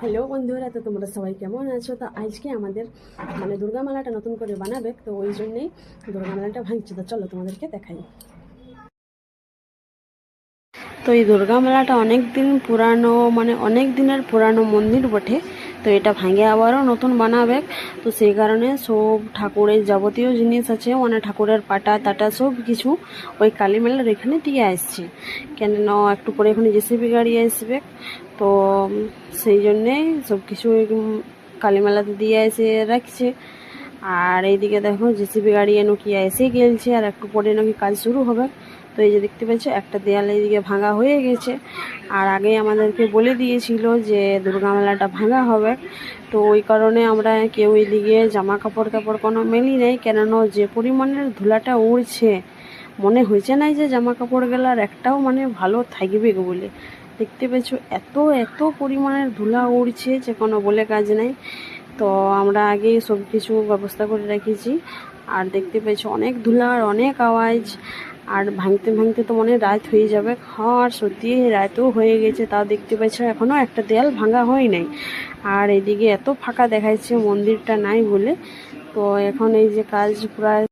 Hello বন্ধুরা, তো তোমরা সবাই কেমন আছো? তো আজকে আমাদের দুর্গা মেলাটা নতুন করে বানাবে, তো ওই জন্যেই দুর্গা মেলাটা ভাঙছে। তো চলো তোমাদেরকে দেখাই। তো এই দুর্গা মেলাটা অনেক দিন পুরানো, অনেক দিনের পুরানো মন্দির বটে। তো এটা ভাঙে আবারও নতুন বানাবে। তো সেই কারণে সব ঠাকুরের যাবতীয় জিনিস আছে, ঠাকুরের পাটা তাটা সব কিছু ওই কালী মেলার এখানে দিয়ে আসছে। কেননা একটু পরে এখানে জেসিবি গাড়ি আসবে, তো সেই জন্যে সব কিছু কালী মেলাতে দিয়ে এসে রাখছে। আর এইদিকে দেখো জেসিবি গাড়ি কি এসে গেলছে, আর একটু পরে নাকি কাজ শুরু হবে। তো এই যে দেখতে পাচ্ছ একটা দেয়াল এইদিকে ভাঙা হয়ে গেছে। আর আগে আমাদেরকে বলে দিয়েছিল যে দুর্গা মেলাটা ভাঙা হবে। তো ওই কারণে আমরা কেউ এইদিকে জামা কাপড় কোনো মেলি নেই, কেননা যে পরিমাণের ধুলাটা উড়ছে, মনে হয়েছে না যে জামা কাপড় গেলার একটাও ভালো থাকবে বলে। দেখতে পেয়েছো এত এত পরিমাণের ধুলা উড়ছে যে কোনো বলে কাজ নেই। তো আমরা আগে সব কিছু ব্যবস্থা করে রেখেছি। আর দেখতে পেয়েছো অনেক ধুলা আর অনেক আওয়াজ। আর ভাঙতে ভাঙতে তো রাত হয়ে যাবে। আর সত্যি রাতও হয়ে গেছে, তাও দেখতে পাচ্ছ এখনও একটা দেয়াল ভাঙা হয় নাই। আর এদিকে এত ফাঁকা দেখাচ্ছে মন্দিরটা নাই বলে। তো এখন এই যে কাজ প্রায়